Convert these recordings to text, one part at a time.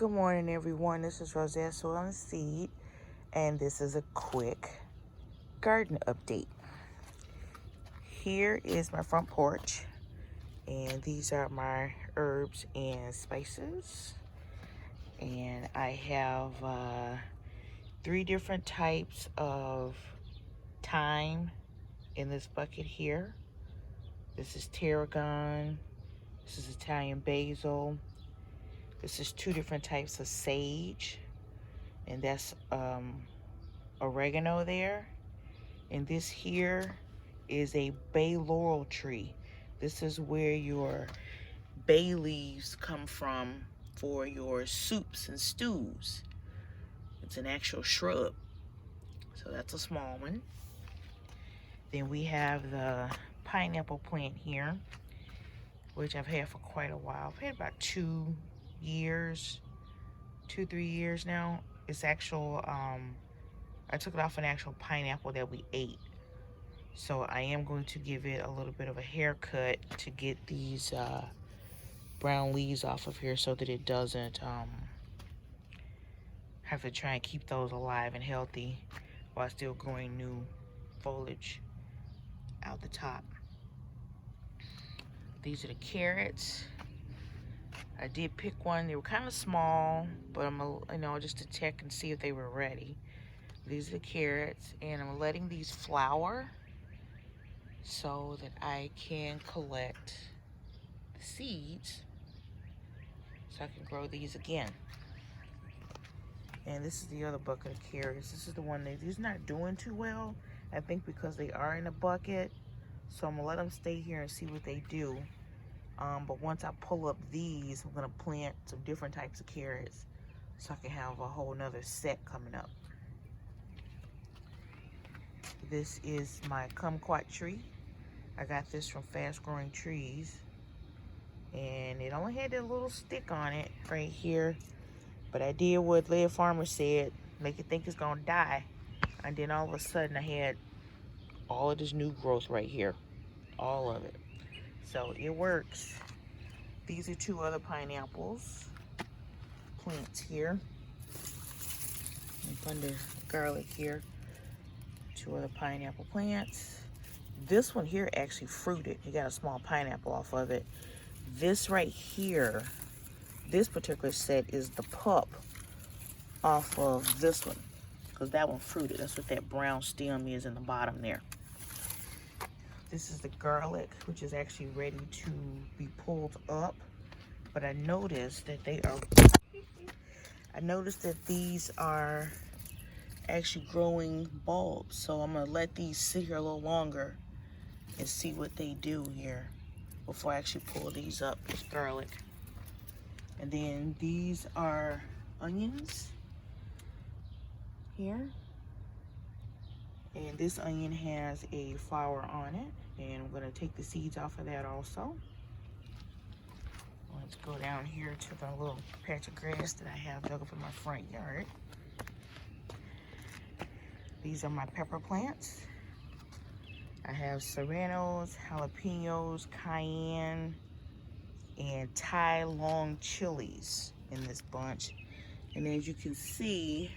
Good morning, everyone. This is Rosette Soil and Seed, and this is a quick garden update. Here is my front porch, and these are my herbs and spices. And I have 3 different types of thyme in this bucket here. This is tarragon. This is Italian basil. This is 2 different types of sage, and that's oregano there. And this here is a bay laurel tree. This is where your bay leaves come from for your soups and stews. It's an actual shrub. So that's a small one. Then we have the pineapple plant here, which I've had for quite a while. I've had about 2 years, 2-3 years now. It's actual, I took it off an actual pineapple that we ate. So I am going to give it a little bit of a haircut to get these brown leaves off of here so that it doesn't have to try and keep those alive and healthy while still growing new foliage out the top. These are the carrots. I did pick one. They were kind of small, but I'm just to check and see if they were ready. These are the carrots, and I'm letting these flower so that I can collect the seeds so I can grow these again. And this is the other bucket of carrots. This is the one that's not doing too well, I think, because they are in a bucket. So I'm gonna let them stay here and see what they do. But once I pull up these, I'm gonna plant some different types of carrots so I can have a whole nother set coming up. This is my kumquat tree. I got this from Fast Growing Trees, and it only had that little stick on it right here, but I did what Lead Farmer said, make it think it's gonna die, and then all of a sudden I had all of this new growth right here, all of it. So it works. These are 2 other pineapples plants here, up under garlic here. 2 other pineapple plants. This one here actually fruited. You got a small pineapple off of it. This right here, this particular set is the pup off of this one, because that one fruited. That's what that brown stem is in the bottom there. This is the garlic, which is actually ready to be pulled up. But I noticed that these are actually growing bulbs. So I'm gonna let these sit here a little longer and see what they do here before I actually pull these up. It's garlic. And then these are onions here. And this onion has a flower on it. And I'm gonna take the seeds off of that also. Let's go down here to the little patch of grass that I have dug up in my front yard. These are my pepper plants. I have serranos, jalapenos, cayenne, and Thai long chilies in this bunch. And as you can see,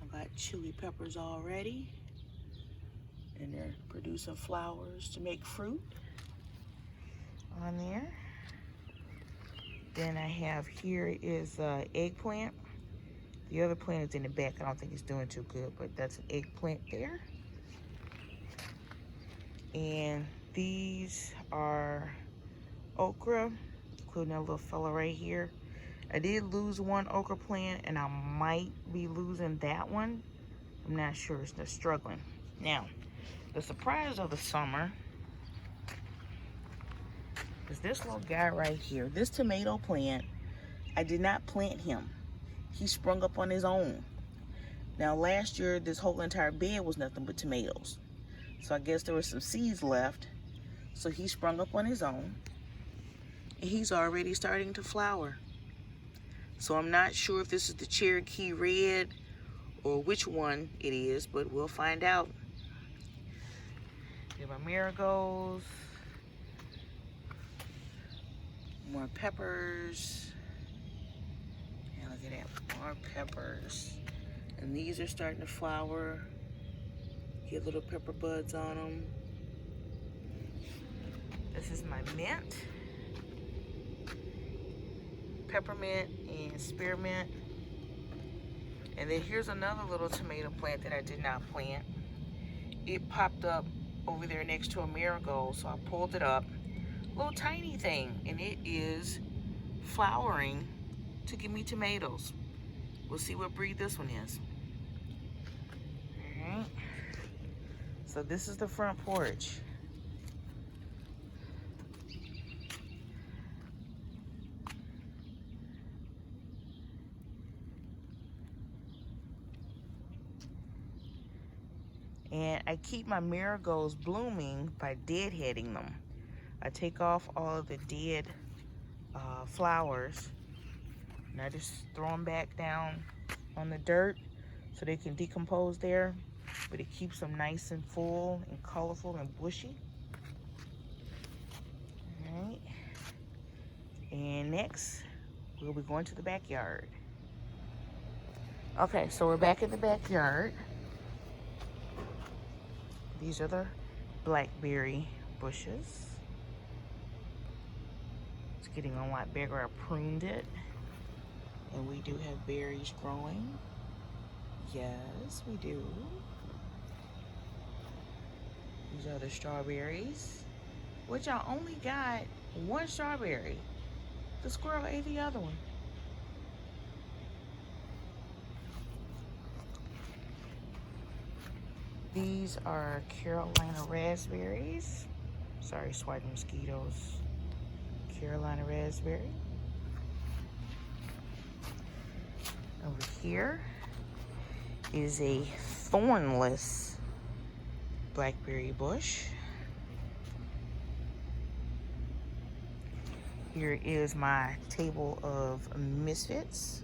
I've got chili peppers already, and they're producing flowers to make fruit on there. Then I have here is eggplant. The other plant is in the back. I don't think it's doing too good, but that's an eggplant there. And these are okra, including that little fella right here. I did lose one okra plant, and I might be losing that one. I'm not sure. It's just struggling. Now, the surprise of the summer is this little guy right here. This tomato plant, I did not plant him. He sprung up on his own. Now, last year, this whole entire bed was nothing but tomatoes. So I guess there were some seeds left. So he sprung up on his own. And he's already starting to flower. So I'm not sure if this is the Cherokee Red or which one it is, but we'll find out. Here are my marigolds. More peppers. And look at that, more peppers. And these are starting to flower. Get little pepper buds on them. This is my mint. Peppermint and spearmint. And then here's another little tomato plant that I did not plant. It popped up over there next to a marigold, so I pulled it up. Little tiny thing, and it is flowering to give me tomatoes. We'll see what breed this one is. All right. So this is the front porch. And I keep my marigolds blooming by deadheading them. I take off all of the dead flowers, and I just throw them back down on the dirt so they can decompose there, but it keeps them nice and full and colorful and bushy. All right. And next, we'll be going to the backyard. Okay, so we're back in the backyard. These are the blackberry bushes. It's getting a lot bigger. I pruned it. And we do have berries growing. Yes, we do. These are the strawberries, which I only got one strawberry. The squirrel ate the other one. These are Carolina raspberries. Sorry, swatting mosquitoes. Carolina raspberry. Over here is a thornless blackberry bush. Here is my table of misfits.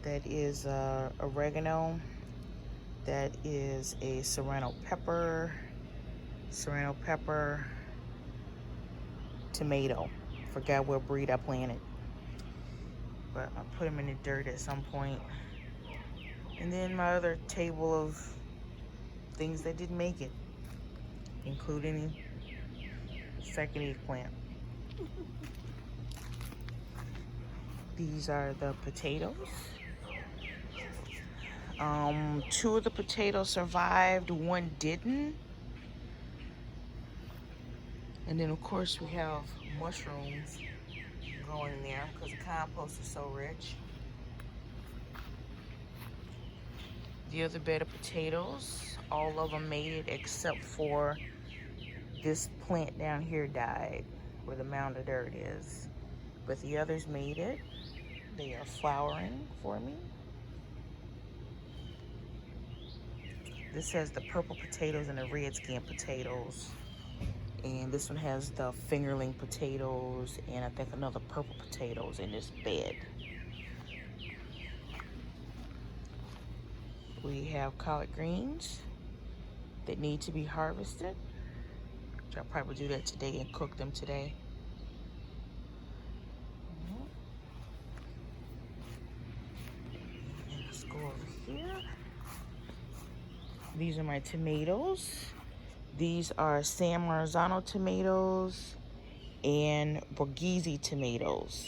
That is oregano. That is a serrano pepper, tomato. Forgot what breed I planted, but I put them in the dirt at some point. And then my other table of things that didn't make it, including second eggplant. These are the potatoes. Two of the potatoes survived, one didn't. And then of course we have mushrooms growing there because the compost is so rich. The other bed of potatoes, all of them made it except for this plant down here died where the mound of dirt is. But the others made it. They are flowering for me. This has the purple potatoes and the red skin potatoes. And this one has the fingerling potatoes and I think another purple potatoes in this bed. We have collard greens that need to be harvested. Which I'll probably do that today and cook them today. And let's go over here. These are my tomatoes. These are San Marzano tomatoes and Borghese tomatoes.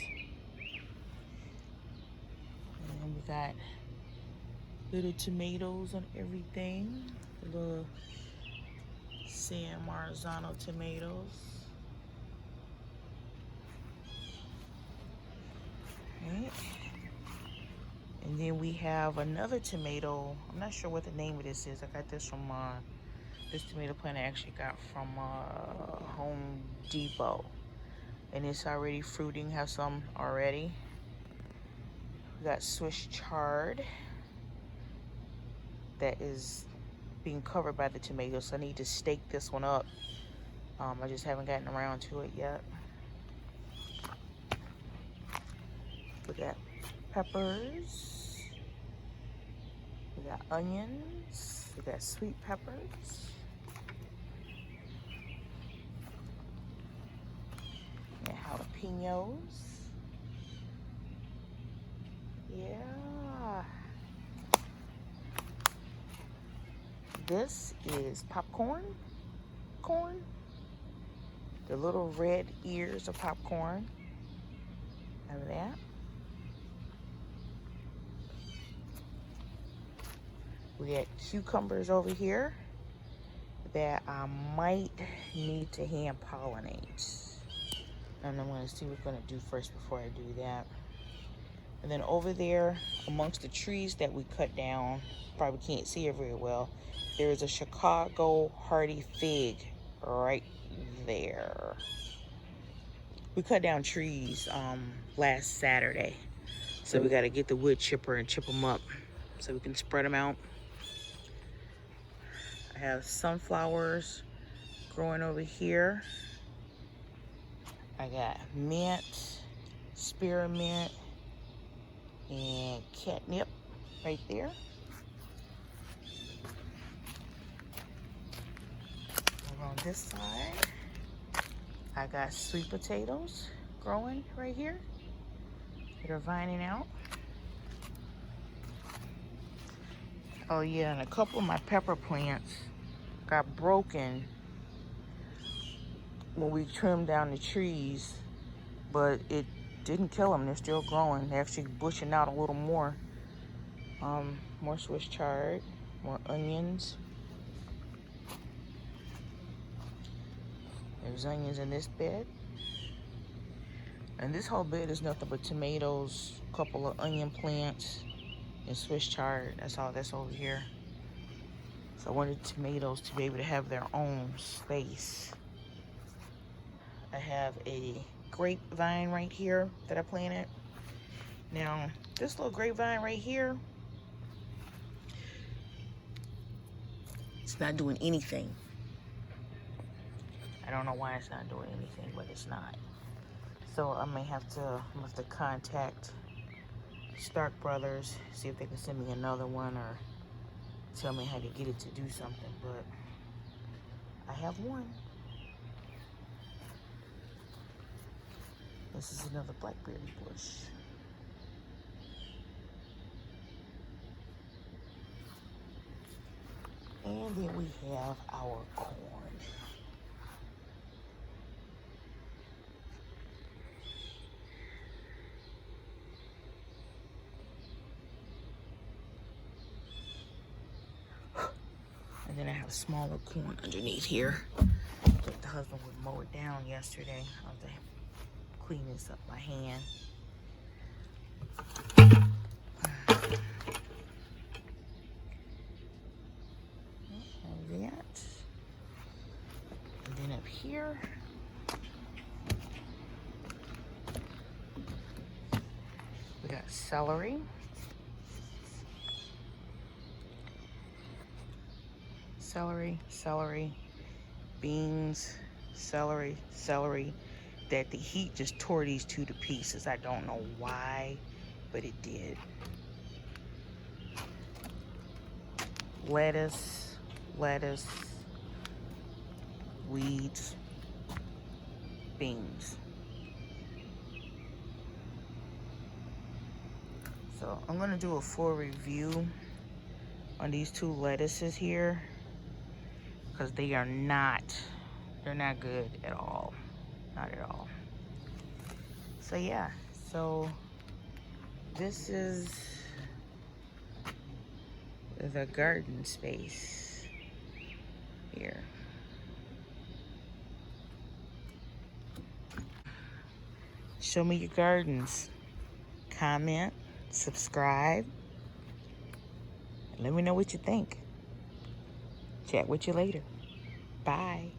And we got little tomatoes on everything. The little San Marzano tomatoes. Right. And then we have another tomato. I'm not sure what the name of this is. I got this from this tomato plant I actually got from Home Depot. And it's already fruiting, have some already. We got Swiss chard that is being covered by the tomatoes. So I need to stake this one up. I just haven't gotten around to it yet. We got peppers. We got onions. We got sweet peppers. And jalapenos. This is popcorn corn. The little red ears of popcorn. Have that. We got cucumbers over here that I might need to hand pollinate. And I'm going to see what we're going to do first before I do that. And then over there, amongst the trees that we cut down, probably can't see it very well, there is a Chicago hardy fig right there. We cut down trees last Saturday. So we got to get the wood chipper and chip them up so we can spread them out. I have sunflowers growing over here. I got mint, spearmint, and catnip right there. Over on this side, I got sweet potatoes growing right here that are vining out. Oh yeah, and a couple of my pepper plants got broken when we trimmed down the trees, but it didn't kill them. They're still growing. They're actually bushing out a little more. More Swiss chard, more onions. There's onions in this bed. And this whole bed is nothing but tomatoes, a couple of onion plants, and Swiss chard. That's all that's over here. So I wanted tomatoes to be able to have their own space. I have a grapevine right here that I planted. Now, this little grapevine right here, it's not doing anything. I don't know why it's not doing anything, but it's not. So I may have to contact Stark Brothers, see if they can send me another one or tell me how to get it to do something, but I have one. This is another blackberry bush. And then we have our corn. And then I have smaller corn underneath here. The husband would mow it down yesterday. I'll have to clean this up by hand. That. And then up here, we got celery. Celery, beans, celery. That the heat just tore these two to pieces. I don't know why, but it did. Lettuce, weeds, beans. So I'm gonna do a full review on these two lettuces here, because they're not good at all. Not at all. So yeah, so this is the garden space here. Show me your gardens. Comment, subscribe, and let me know what you think. Chat with you later. Bye.